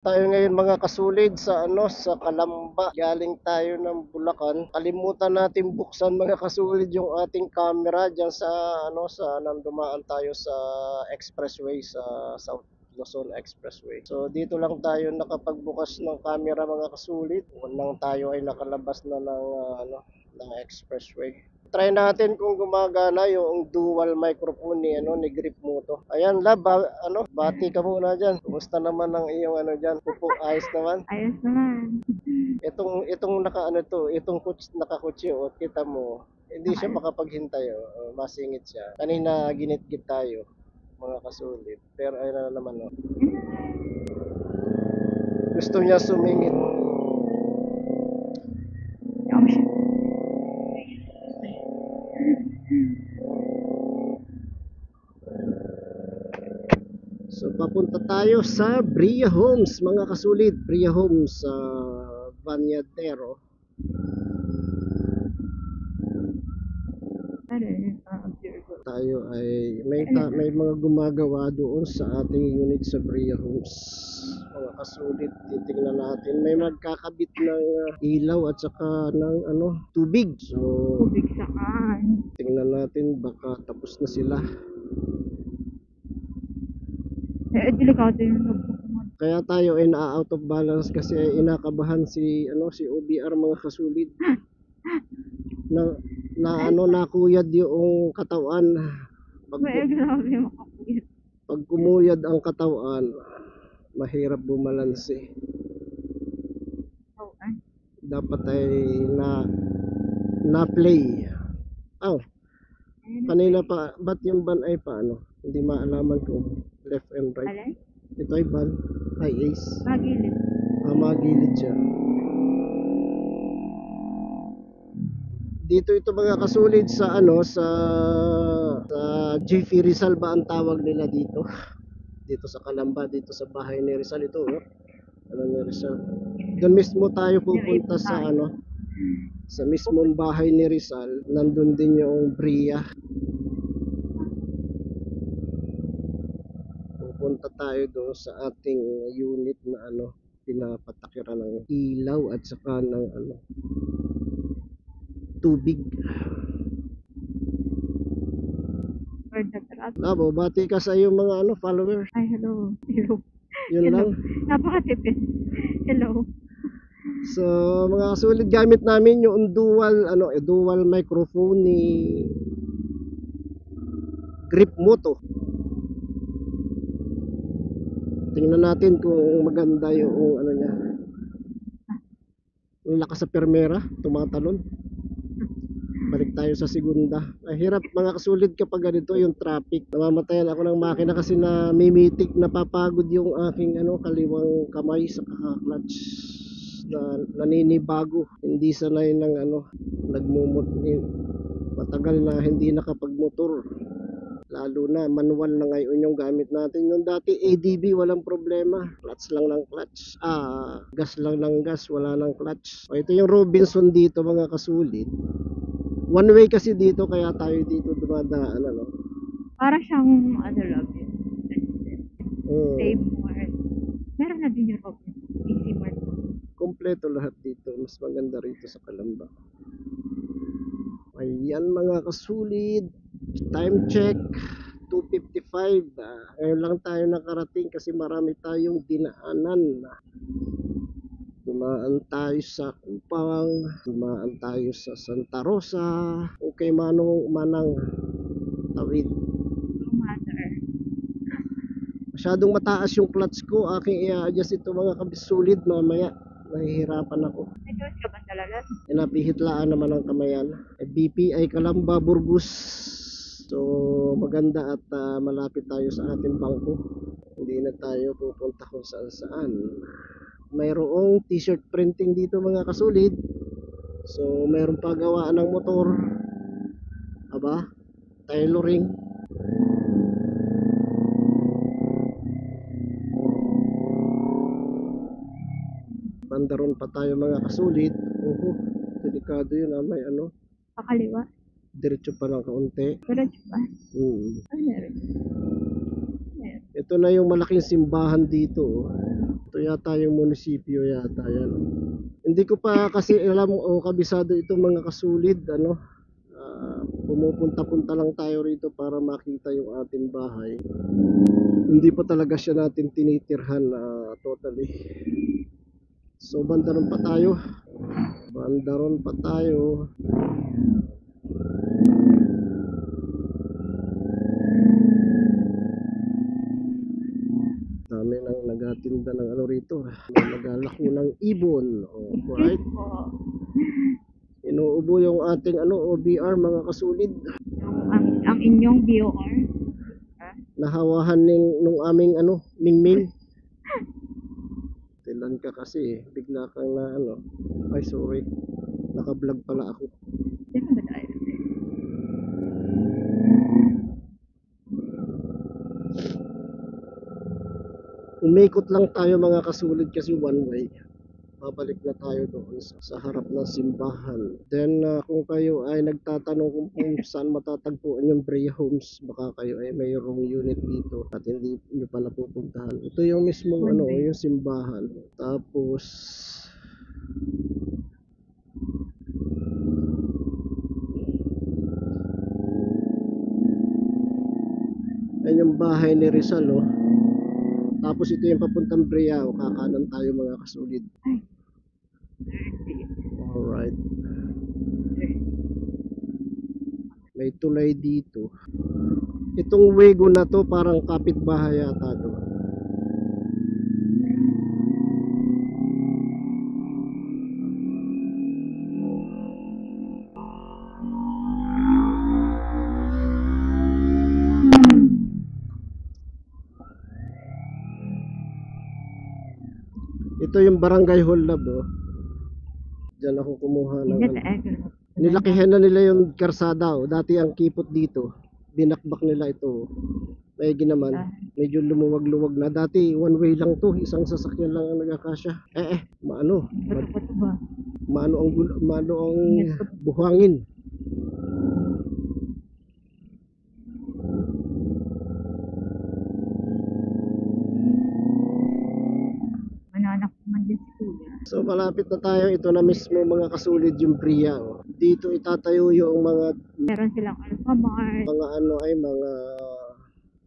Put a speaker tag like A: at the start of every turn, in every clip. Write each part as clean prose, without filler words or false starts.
A: Tayo ngayon mga kasulid sa sa Calamba. Galing tayo ng Bulacan. Kalimutan natin buksan mga kasulid yung ating camera diyan sa nang dumaan tayo sa expressway sa South Luzon Expressway. So dito lang tayo nakapagbukas ng camera mga kasulid. Walang tayo ay nakalabas na ng ng expressway. Try natin kung gumagana yung dual microphone ni Grip Moto. Ayan, lab, bati ka muna diyan. Kumusta naman ang iyong diyan? Pupo, ayos naman.
B: Ayos naman.
A: Itong itong nakakutsi, kita mo. Hindi siya
B: Okay.
A: makapaghintay, masingit siya. Kanina ginit-git tayo, mga kasulit. Pero ayun na naman, gusto niya sumingit.
B: Oh, shit.
A: So papunta tayo sa Bria Homes mga kasulit. Bria Homes sa Banyadero.
B: Ano yun? Observe.
A: Tayo ay may mga gumagawa doon sa ating unit sa Bria Homes. Mga kasulit, titingnan natin. May magkakabit ng ilaw at saka ng tubig. So
B: Tubig saan?
A: tingnan natin baka tapos na sila.
B: Delikado yung nagbubuhat.
A: Kaya tayo ay na-out of balance kasi inakabahan si OBR mga kasulid. Nakuyad yung katawan. Pag,
B: May grabe makakuyot.
A: pag kumuyad ang katawan, mahirap bumalanse.
B: Oh, ay.
A: Dapat ay na play. Oh, kanina pa, ba't yung ban ay paano? Hindi maalaman kung left and right.
B: Alay?
A: Ito ay ban, high ace.
B: Magilid.
A: Magilid siya. Dito ito mga kasulid sa sa GV Rizal ba ang tawag nila dito? Dito sa Calamba, dito sa bahay ni Rizal ito, ni Rizal. Doon mismo tayo pupunta sa sa mismong bahay ni Rizal. Nandun din yung Bria. Pupunta tayo doon sa ating unit na pinapatakiran ng ilaw at saka ng tubig.
B: Word na tarat.
A: Labo, bati ka sa iyong mga followers.
B: Ay, hello. Hello.
A: Yun
B: Hello.
A: lang.
B: Napakatipid. Hello.
A: So, mga kasulit, gamit namin yung dual microphone ni Grip Moto. Tingnan natin kung maganda yung niya. Yung lakas sa permera, tumatalon. Balik tayo sa segunda. Hirap mga kasulit kapag ganito yung traffic. Namamatayan ako ng makina kasi na mimitik, napapagod yung aking kaliwang kamay sa kaka-clutch. Naninibago, hindi sanay ng matagal na hindi nakapagmotor, lalo na manual na ngayon yung gamit natin. Yung dati ADB walang problema, clutch lang ng clutch, gas lang ng gas, wala ng clutch. Ito yung Robinson dito mga kasulit, one way kasi dito kaya tayo dito dumadaan
B: Para siyang, love yun. Save more. Meron na din yung easy mart.
A: Kompleto lahat dito, mas maganda rito sa Calamba. Ayan mga kasulit, time check 2:55. Ngayon lang tayo nakarating kasi marami tayong dinaanan. Dumaan tayo sa Kupang, dumaan tayo sa Santa Rosa, okay manang tawid.
B: No matter.
A: Masyadong mataas yung clutch ko, aking i-adjust ito mga kabisulit, mamaya nahihirapan ako.
B: May choice ka ba talaga?
A: Napihitlaan naman ang kamayan. BPI Calamba, Burgos. So maganda at malapit tayo sa ating bangko. Hindi na tayo pupunta kung saan saan. Mayroong t-shirt printing dito mga kasulid. So mayroong paggawaan ng motor. Aba, tailoring. Bandaron pa tayo mga kasulit. Delikado yun, may
B: Pakaliwa.
A: diretso pa ng kaunti.
B: Diretso pa. Ay, meron.
A: Ito na yung malaking simbahan dito. Ito Ito yata yung munisipyo yata yan. Hindi ko pa kasi alam o kabisado itong mga kasulid, ano. Pumupunta-punta lang tayo rito para makita yung ating bahay. Hindi pa talaga siya natin tinitirhan totally. So bandaron pa tayo. Bandaron pa tayo. Dami nang nagatinda ng ano rito. Nagalako ng ibon. Alright. Inuubo yung ating OBR mga kasulid.
B: Ang inyong BOR.
A: Nahawahan nung aming Mingming. Tilan ka kasi bigla kang na ay sorry. Naka-vlog pala ako.
B: Saan ba tayo?
A: Umikot lang tayo mga kasulid kasi one way. Babalik na tayo doon sa harap ng simbahan. Then kung kayo ay nagtatanong kung saan matatagpuan yung Brea Homes, baka kayo ay mayroong unit dito at hindi nyo pa napupuntahan. Ito yung mismong yung simbahan. Tapos ayan yung bahay ni Rizal, oh. Tapos ito yung papuntang Brea, o kakanan tayo mga kasulid. Alright. May tulay dito. Itong Wego na to parang kapitbahay yata to. Ito yung Barangay Hall Lab, oh. Diyan ako kumuha ng nilakihan na nila yung karsada, oh. Dati ang kipot dito, binakbak nila ito. May ginaman, medyo lumuwag-luwag na. Dati one way lang to, isang sasakyan lang ang nagkakasya. Maano ang buhangin. So malapit na tayo, ito na mismo mga kasulid yung Brea, oh. Dito itatayo yung mga
B: meron silang Alphamart,
A: mga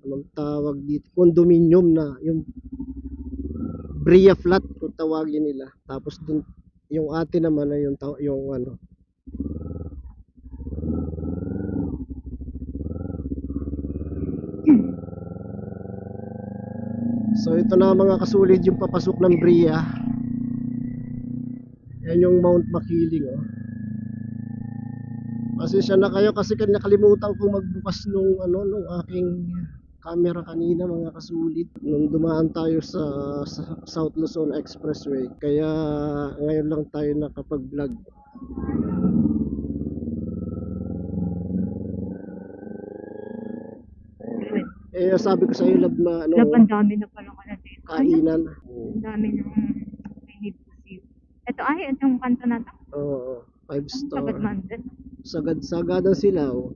A: anong tawag dito, condominium na yung Brea flat kung tawagin nila. Tapos dun yung atin naman ay yung So ito na mga kasulid yung papasok ng Brea. Yan yung Mount Makiling, oh. Pasensya na kayo kasi nakalimutan kong magbukas nung aking camera kanina mga kasulid nung dumaan tayo sa South Luzon Expressway, kaya ngayon lang tayo nakapag-vlog. Sabi ko sa iyo lab na
B: ang dami na palang dito.
A: Kainan.
B: Ang dami ng ito ay itong kanto na to.
A: Oo, 5 star.
B: Sagad Mountain.
A: Sagad-sagadan sila, oh.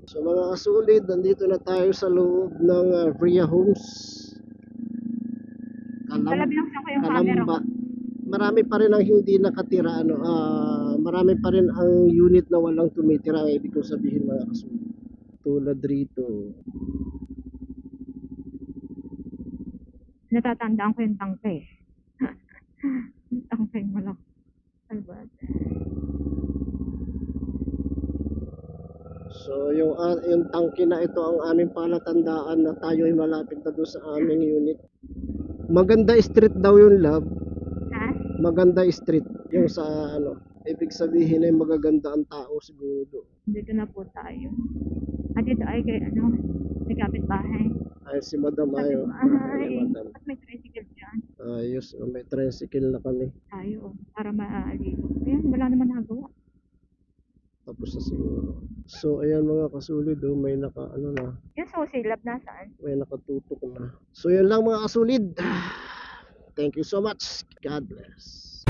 A: So mga kasulid, nandito na tayo sa loob ng Brea Homes. Kalamba. Marami pa rin ang hindi nakatira, marami pa rin ang unit na walang tumitira, ibig kong sabihin mga kasulid. Tulad rito.
B: Natatandaan ko yung tangke. Tangke malaki.
A: So yung tangke na ito ang aming palatandaan na tayo ay malapit na doon sa aming unit. Maganda street daw yung lab. Maganda street yung sa ibig sabihin ay magaganda ang tao siguro.
B: Dito na po tayo. At ito ay kay may kapitbahay.
A: Ay si Madam ayo.
B: At may tricycle dyan.
A: Ayos, may tricycle na kami.
B: Tayo, para maaligo. Ayan, wala naman nagawa.
A: Tapos na siguro. So ayan mga kasulid, may na.
B: Yung susilab nasaan?
A: May nakatutok na. So yan lang mga kasulid. Thank you so much. God bless.